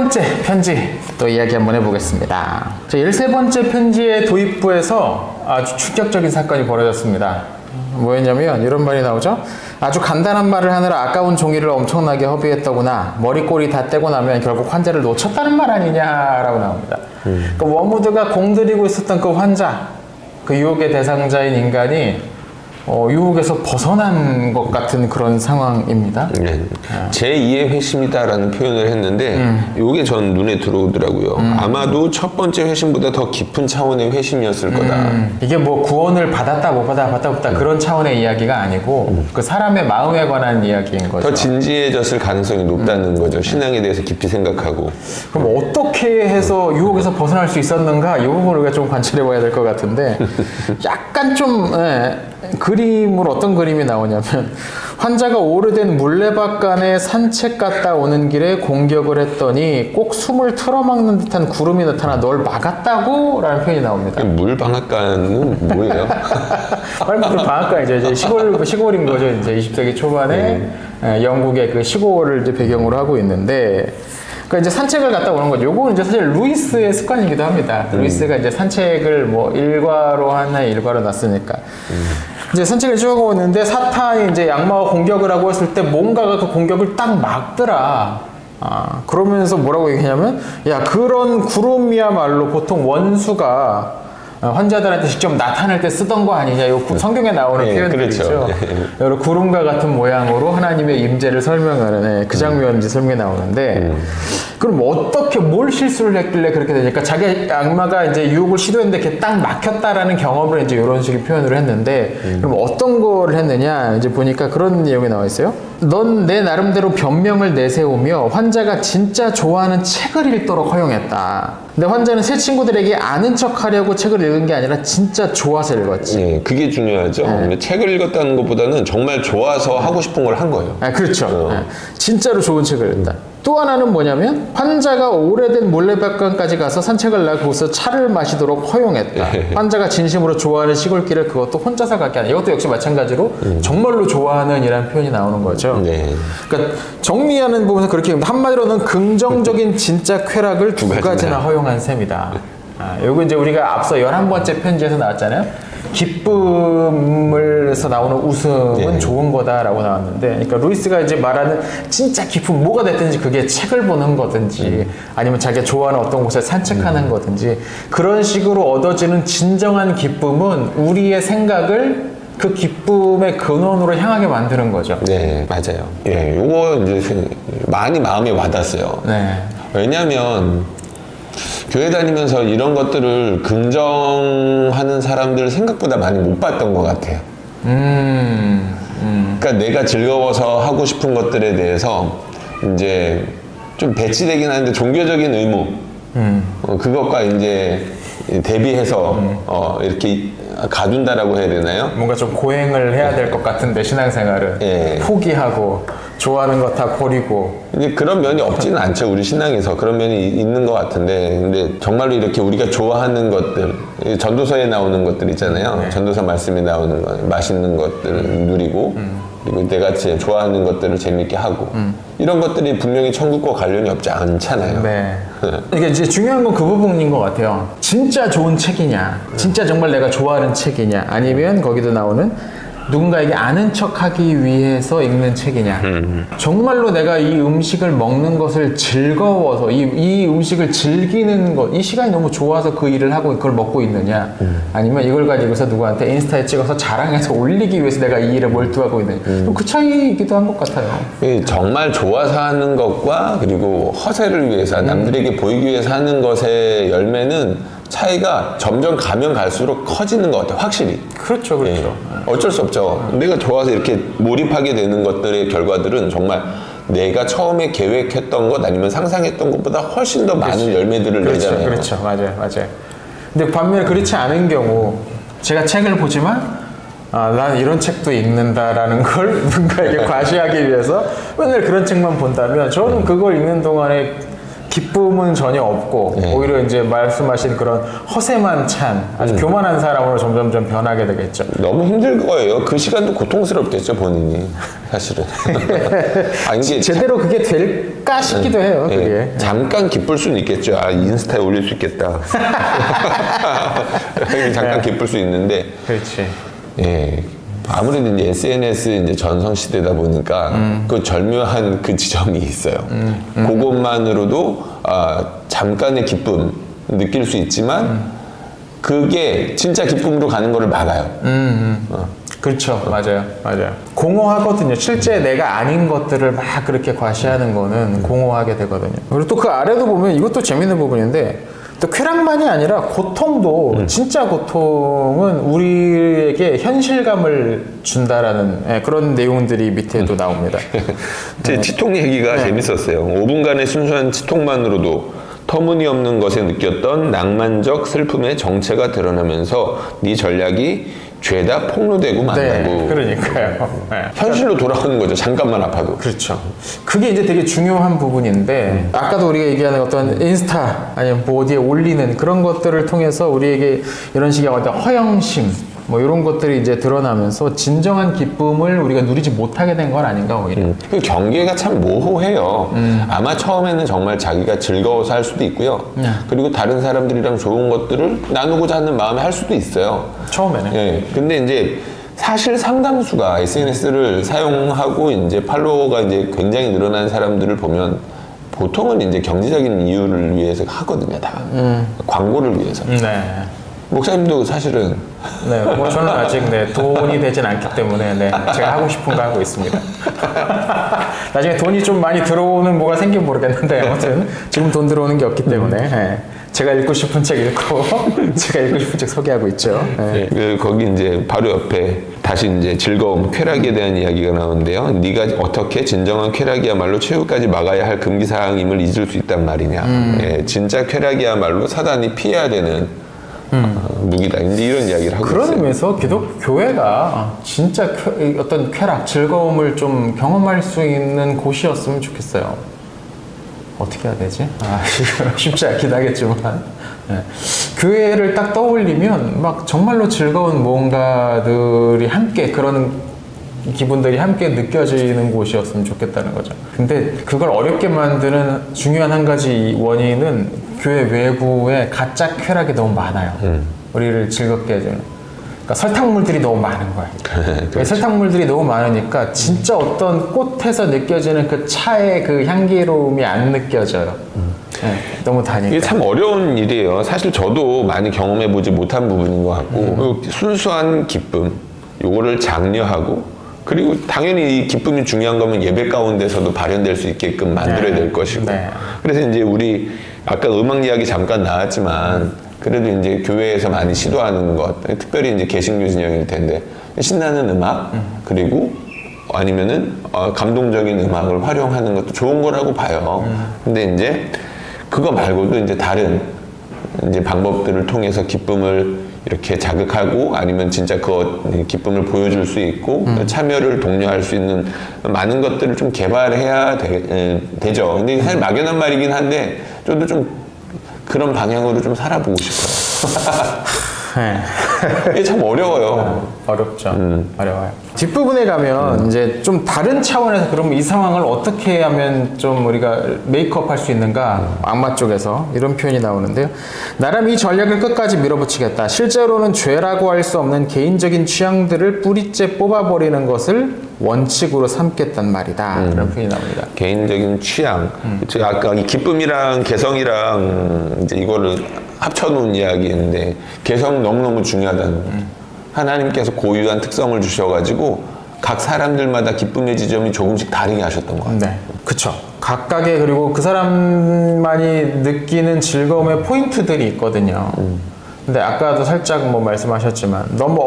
13번째 편지 또 이야기 한번 해보겠습니다. 13번째 편지의 도입부에서 아주 충격적인 사건이 벌어졌습니다. 뭐였냐면 이런 말이 나오죠. 아주 간단한 말을 하느라 아까운 종이를 엄청나게 허비했더구나. 머리꼬리 다 떼고 나면 결국 환자를 놓쳤다는 말 아니냐라고 나옵니다. 그 워무드가 공들이고 있었던 그 환자, 그 유혹의 대상자인 인간이 유혹에서 벗어난 것 같은 그런 상황입니다. 네. 제2의 회심이다라는 표현을 했는데 이게 전 눈에 들어오더라고요. 아마도 첫 번째 회심보다 더 깊은 차원의 회심이었을 거다. 이게 뭐 구원을 받았다 못 받았다 그런 차원의 이야기가 아니고 그 사람의 마음에 관한 이야기인 거죠. 더 진지해졌을 가능성이 높다는 거죠. 신앙에 대해서 깊이 생각하고. 그럼 어떻게 해서 유혹에서 벗어날 수 있었는가 이 부분을 우리가 좀 관찰해 봐야 될 것 같은데 약간 좀 그림으로 어떤 그림이 나오냐면 환자가 오래된 물레박간에 산책 갔다 오는 길에 공격을 했더니 꼭 숨을 틀어막는 듯한 구름이 나타나 널 막았다고? 라는 표현이 나옵니다. 물방앗간은 뭐예요? 말 그대로 방앗간이죠. 이제 시골인 거죠. 이제 20세기 초반에 영국의 그 시골을 이제 배경으로 하고 있는데 그러니까 이제 산책을 갔다 오는 거죠. 요거는 이제 사실 루이스의 습관이기도 합니다. 루이스가 이제 산책을 뭐 일과로 하나의 일과로 놨으니까. 이제 산책을 쭉 오는데 사탄이 이제 양마와 공격을 하고 했을 때 뭔가가 그 공격을 딱 막더라. 그러면서 뭐라고 얘기하냐면, 야, 그런 구름이야말로 보통 원수가 환자들한테 직접 나타날 때 쓰던 거 아니냐. 요 성경에 나오는 표현들이죠. 그렇죠. 여러 구름과 같은 모양으로 하나님의 임재를 설명하는 그 장면이 이제 설명이 나오는데 그럼 어떻게 뭘 실수를 했길래 그렇게 되니까 자기 악마가 이제 유혹을 시도했는데 그게 딱 막혔다라는 경험을 이제 이런 식의 표현을 했는데 그럼 어떤 거를 했느냐 이제 보니까 그런 내용이 나와 있어요. 넌 내 나름대로 변명을 내세우며 환자가 진짜 좋아하는 책을 읽도록 허용했다. 근데 환자는 새 친구들에게 아는 척 하려고 책을 읽은 게 아니라 진짜 좋아서 읽었지. 네, 그게 중요하죠. 책을 읽었다는 것보다는 정말 좋아서 하고 싶은 걸 한 거예요. 그렇죠. 진짜로 좋은 책을 읽다. 또 하나는 뭐냐면 환자가 오래된 물레박간까지 가서 산책을 나고 거기서 차를 마시도록 허용했다. 환자가 진심으로 좋아하는 시골길을 그것도 혼자서 가게 하는. 이것도 역시 마찬가지로 정말로 좋아하는 이라는 표현이 나오는 거죠. 네. 그러니까 정리하는 부분에서 그렇게 한마디로는 긍정적인 진짜 쾌락을 두 가지나 허용한 셈이다. 요거 이제 우리가 앞서 11번째 편지에서 나왔잖아요. 기쁨에서 나오는 웃음은 좋은 거다라고 나왔는데, 그러니까 루이스가 이제 말하는 진짜 기쁨, 뭐가 됐든지 그게 책을 보는 거든지 아니면 자기가 좋아하는 어떤 곳에 산책하는 거든지 그런 식으로 얻어지는 진정한 기쁨은 우리의 생각을 그 기쁨의 근원으로 향하게 만드는 거죠. 네, 맞아요. 예, 요거 이제 많이 마음에 와닿았어요. 네. 왜냐면 교회 다니면서 이런 것들을 긍정하는 사람들 생각보다 많이 못 봤던 것 같아요. 그러니까 내가 즐거워서 하고 싶은 것들에 대해서 이제 좀 배치되긴 하는데 종교적인 의무, 그것과 이제 대비해서 이렇게 가둔다라고 해야 되나요? 뭔가 좀 고행을 해야 될 것 같은데 신앙생활은 포기하고 좋아하는 거 다 버리고. 근데 그런 면이 없지는 않죠. 우리 신앙에서 그런 면이 있는 것 같은데, 근데 정말로 이렇게 우리가 좋아하는 것들, 전도서에 나오는 것들 있잖아요. 전도서 말씀에 나오는 거, 맛있는 것들을 누리고, 그리고 내가 좋아하는 것들을 재밌게 하고, 이런 것들이 분명히 천국과 관련이 없지 않잖아요. 네. 이게 이제 중요한 건 그 부분인 것 같아요. 진짜 좋은 책이냐, 진짜 정말 내가 좋아하는 책이냐, 아니면 거기도 나오는 누군가에게 아는 척하기 위해서 읽는 책이냐. 정말로 내가 이 음식을 먹는 것을 즐거워서 이 음식을 즐기는 것, 이 시간이 너무 좋아서 그 일을 하고 그걸 먹고 있느냐, 아니면 이걸 가지고서 누구한테 인스타에 찍어서 자랑해서 올리기 위해서 내가 이 일에 몰두하고 있느냐. 그 차이이기도 한 것 같아요. 정말 좋아서 하는 것과 그리고 허세를 위해서 남들에게 보이기 위해서 하는 것의 열매는 차이가 점점 가면 갈수록 커지는 것 같아요. 확실히. 그렇죠, 그렇죠. 어쩔 수 없죠. 내가 좋아서 이렇게 몰입하게 되는 것들의 결과들은 정말 내가 처음에 계획했던 것 아니면 상상했던 것보다 훨씬 더 많은 열매들을 내잖아요. 그렇죠. 맞아요. 근데 반면에 그렇지 않은 경우 제가 책을 보지만 난 이런 책도 읽는다라는 걸 누군가에게 과시하기 위해서 맨날 그런 책만 본다면 저는 그걸 읽는 동안에 기쁨은 전혀 없고 네. 오히려 이제 말씀하신 그런 허세만 찬 아주 교만한 사람으로 점점점 변하게 되겠죠. 너무 힘들 거예요. 그 시간도 고통스럽겠죠, 본인이. 사실은. 아, 이게 제대로 그게 될까 싶기도 해요. 예, 그게. 잠깐 기쁠 수는 있겠죠. 아, 인스타에 올릴 수 있겠다. 잠깐 기쁠 수 있는데, 그렇지. 예. 아무래도 이제 SNS 이제 전성 시대다 보니까 그 절묘한 그 지점이 있어요. 그것만으로도 잠깐의 기쁨 느낄 수 있지만 그게 진짜 기쁨으로 가는 거를 막아요. 그렇죠. 맞아요. 맞아요. 공허하거든요. 실제 내가 아닌 것들을 막 그렇게 과시하는 거는 공허하게 되거든요. 그리고 또 그 아래도 보면 이것도 재밌는 부분인데 또 쾌락만이 아니라 고통도 진짜 고통은 우리에게 현실감을 준다라는 그런 내용들이 밑에도 나옵니다. 제 치통 얘기가 재밌었어요. 5분간의 순수한 치통만으로도 터무니없는 것에 느꼈던 낭만적 슬픔의 정체가 드러나면서 네 전략이 죄다 폭로되고 만나고 네, 그러니까요. 네. 현실로 돌아오는 거죠. 잠깐만 아파도. 그렇죠. 그게 이제 되게 중요한 부분인데 아까도 우리가 얘기하는 어떤 인스타 아니면 뭐 어디에 올리는 그런 것들을 통해서 우리에게 이런 식의 어떤 허영심 뭐 이런 것들이 이제 드러나면서 진정한 기쁨을 우리가 누리지 못하게 된 건 아닌가 오히려. 그 경계가 참 모호해요. 아마 처음에는 정말 자기가 즐거워서 할 수도 있고요. 그리고 다른 사람들이랑 좋은 것들을 나누고자 하는 마음에 할 수도 있어요. 처음에는. 예. 근데 이제 사실 상당수가 SNS를 사용하고 이제 팔로워가 이제 굉장히 늘어난 사람들을 보면 보통은 이제 경제적인 이유를 위해서 하거든요, 다. 광고를 위해서. 네. 목사님도 사실은 네, 뭐 저는 아직 돈이 되진 않기 때문에 제가 하고 싶은 거 하고 있습니다. 나중에 돈이 좀 많이 들어오는 뭐가 생기면 모르겠는데 아무튼 지금 돈 들어오는 게 없기 때문에 제가 읽고 싶은 책 읽고 제가 읽고 싶은 책 소개하고 있죠. 거기 이제 바로 옆에 다시 이제 즐거움, 쾌락에 대한 이야기가 나오는데요. 네가 어떻게 진정한 쾌락이야말로 최후까지 막아야 할 금기 사항임을 잊을 수 있단 말이냐. 예, 진짜 쾌락이야말로 사단이 피해야 되는 무기다. 이제 이런 이야기를 하고 그런 있어요. 의미에서 기독교회가 진짜 어떤 쾌락, 즐거움을 좀 경험할 수 있는 곳이었으면 좋겠어요. 어떻게 해야 되지? 쉽지 않긴 하겠지만 교회를 딱 떠올리면 막 정말로 즐거운 무언가들이 함께 그런 기분들이 함께 느껴지는 곳이었으면 좋겠다는 거죠. 근데 그걸 어렵게 만드는 중요한 한 가지 원인은 교회 외부에 가짜 쾌락이 너무 많아요. 우리를 즐겁게 해주는. 그러니까 설탕물들이 너무 많은 거예요. 그렇죠. 설탕물들이 너무 많으니까 진짜 어떤 꽃에서 느껴지는 그 차의 그 향기로움이 안 느껴져요. 너무 다니까. 이게 참 어려운 일이에요. 사실 저도 많이 경험해보지 못한 부분인 것 같고 순수한 기쁨, 요거를 장려하고 그리고 당연히 이 기쁨이 중요한 거면 예배 가운데서도 발현될 수 있게끔 만들어야 될 것이고 그래서 이제 우리 아까 음악 이야기 잠깐 나왔지만 그래도 이제 교회에서 많이 시도하는 것 특별히 이제 개신교 진영일 텐데 신나는 음악 그리고 아니면은 감동적인 음악을 활용하는 것도 좋은 거라고 봐요. 근데 이제 그거 말고도 이제 다른 이제 방법들을 통해서 기쁨을 이렇게 자극하고 아니면 진짜 그 기쁨을 보여줄 수 있고 참여를 독려할 수 있는 많은 것들을 좀 개발해야 되죠. 근데 사실 막연한 말이긴 한데 저도 좀 그런 방향으로 좀 살아보고 싶어요. 이게 참 어려워요. 어렵죠. 어려워요. 뒷부분에 가면 이제 좀 다른 차원에서 그러면 이 상황을 어떻게 하면 좀 우리가 메이크업 할 수 있는가 악마 쪽에서 이런 표현이 나오는데요. 나름 이 전략을 끝까지 밀어붙이겠다. 실제로는 죄라고 할 수 없는 개인적인 취향들을 뿌리째 뽑아버리는 것을 원칙으로 삼겠단 말이다. 그런 표현이 나옵니다. 개인적인 취향. 제가 아까 이 기쁨이랑 개성이랑 이제 이거를 합쳐놓은 이야기인데 개성 너무너무 중요하다는 하나님께서 고유한 특성을 주셔가지고 각 사람들마다 기쁨의 지점이 조금씩 다르게 하셨던 것 같아요. 네, 그쵸. 각각의 그리고 그 사람만이 느끼는 즐거움의 포인트들이 있거든요. 근데 아까도 살짝 뭐 말씀하셨지만 너무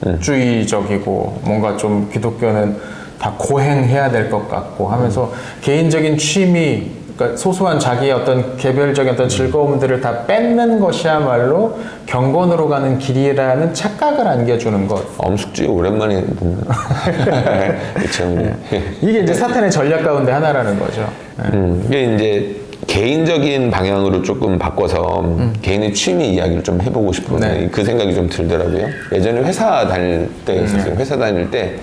엄숙주의적이고 뭔가 좀 기독교는 다 고행해야 될 것 같고 하면서 개인적인 취미 그러니까 소소한 자기의 어떤 개별적인 어떤 즐거움들을 다 뺏는 것이야말로 경건으로 가는 길이라는 착각을 안겨주는 것. 엄숙주의 오랜만에 듣는. 그렇죠. 이게 이제 사탄의 전략 가운데 하나라는 거죠. 이게 이제 개인적인 방향으로 조금 바꿔서 개인의 취미 이야기를 좀 해보고 싶은 네. 그 생각이 좀 들더라고요. 예전에 회사 다닐 때 있었어요. 회사 다닐 때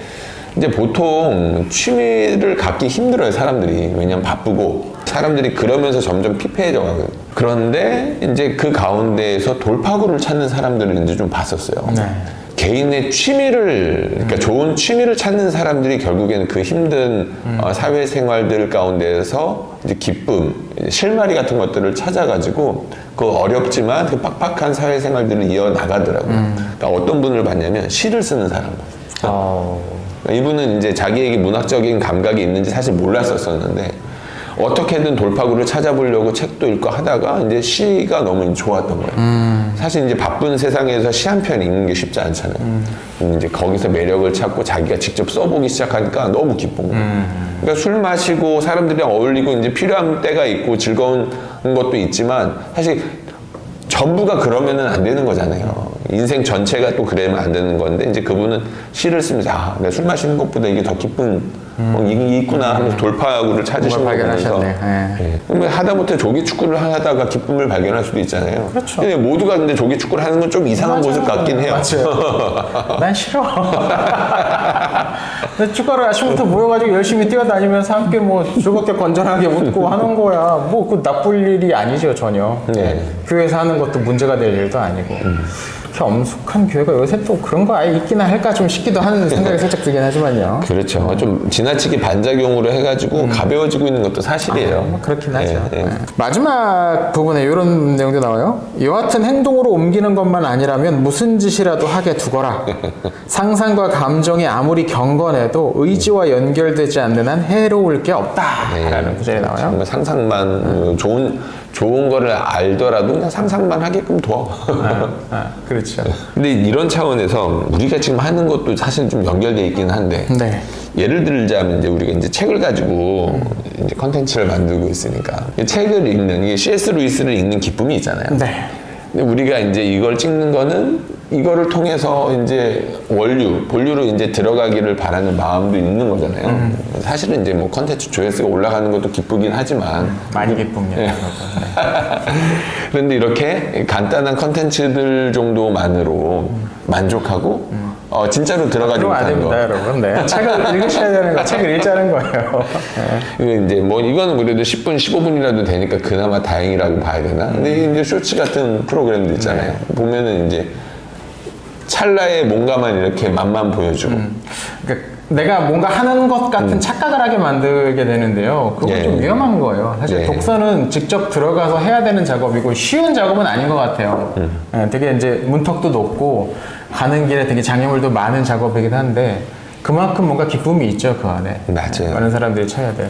이제 보통 취미를 갖기 힘들어요, 사람들이. 왜냐면 바쁘고 사람들이 그러면서 점점 피폐해져 가거든요. 그런데 이제 그 가운데에서 돌파구를 찾는 사람들을 이제 좀 봤었어요. 네. 개인의 취미를, 그러니까 좋은 취미를 찾는 사람들이 결국에는 그 힘든 사회생활들 가운데에서 이제 기쁨, 이제 실마리 같은 것들을 찾아가지고 그 어렵지만 그 빡빡한 사회생활들을 이어나가더라고요. 그러니까 어떤 분을 봤냐면 시를 쓰는 사람 봤어요. 이분은 이제 자기에게 문학적인 감각이 있는지 사실 몰랐었었는데 어떻게든 돌파구를 찾아보려고 책도 읽고 하다가 이제 시가 너무 좋았던 거예요. 사실 이제 바쁜 세상에서 시 한 편 읽는 게 쉽지 않잖아요. 이제 거기서 매력을 찾고 자기가 직접 써보기 시작하니까 너무 기쁜 거예요. 그러니까 술 마시고 사람들이랑 어울리고 이제 필요한 때가 있고 즐거운 것도 있지만 사실 전부가 그러면은 안 되는 거잖아요. 인생 전체가 또 그러면 안 되는 건데 이제 그분은 시를 쓰면서 내가 술 마시는 것보다 이게 더 기쁜 이게 있구나 하면서 돌파구를 찾으신 거 보면서 그러면 하다못해 조기 축구를 하다가 기쁨을 발견할 수도 있잖아요. 그렇죠. 근데 모두가 근데 조기 축구를 하는 건 좀 이상한 모습 같긴 해요. 맞아요. 난 싫어. 근데 축구를 아침부터 모여가지고 열심히 뛰어다니면서 함께 뭐 즐겁게 건전하게 웃고 하는 거야. 뭐 그 나쁠 일이 아니죠, 전혀. 네. 교회에서 하는 것도 문제가 될 일도 아니고. 이렇게 엄숙한 교회가 요새 또 그런 거 아예 있기나 할까 좀 싶기도 하는 생각이 살짝 들긴 하지만요. 그렇죠. 좀 지나치게 반작용으로 해가지고 가벼워지고 있는 것도 사실이에요. 뭐 그렇긴 하죠. 예, 예. 마지막 부분에 이런 내용도 나와요. 여하튼 행동으로 옮기는 것만 아니라면 무슨 짓이라도 하게 두거라. 상상과 감정이 아무리 경건해도 의지와 연결되지 않는 한 해로울 게 없다라는 구절이 나와요. 정말 상상만 좋은 거를 알더라도 그냥 상상만 하게끔 둬. 그렇죠. 근데 이런 차원에서 우리가 지금 하는 것도 사실 좀 연결돼 있긴 한데 네. 예를 들자면 이제 우리가 이제 책을 가지고 이제 컨텐츠를 만들고 있으니까 이 책을 읽는 이게 C.S. 루이스를 읽는 기쁨이 있잖아요. 네. 근데 우리가 이제 이걸 찍는 거는 이거를 통해서 이제 본류로 이제 들어가기를 바라는 마음도 있는 거잖아요. 사실은 이제 뭐 컨텐츠 조회수가 올라가는 것도 기쁘긴 하지만 많이 기쁩니다. 네. 그런데 이렇게 간단한 컨텐츠들 정도만으로 만족하고 진짜로 들어가지 그러면 안 못하는 거. 됩니다, 여러분. 네. 책을 읽으셔야 되는 거, 책을 읽자는 거예요. 이제 뭐 이거는 그래도 10분, 15분이라도 되니까 그나마 다행이라고 봐야 되나? 근데 이제 쇼츠 같은 프로그램도 있잖아요. 보면은 이제 찰나의 뭔가만 이렇게 맛만 보여주고. 그러니까 내가 뭔가 하는 것 같은 착각을 하게 만들게 되는데요. 그건 예. 좀 위험한 거예요. 사실 예. 독서는 직접 들어가서 해야 되는 작업이고 쉬운 작업은 아닌 것 같아요. 예, 되게 이제 문턱도 높고 가는 길에 되게 장애물도 많은 작업이긴 한데 그만큼 뭔가 기쁨이 있죠, 그 안에. 맞아요. 많은 사람들이 쳐야 돼요.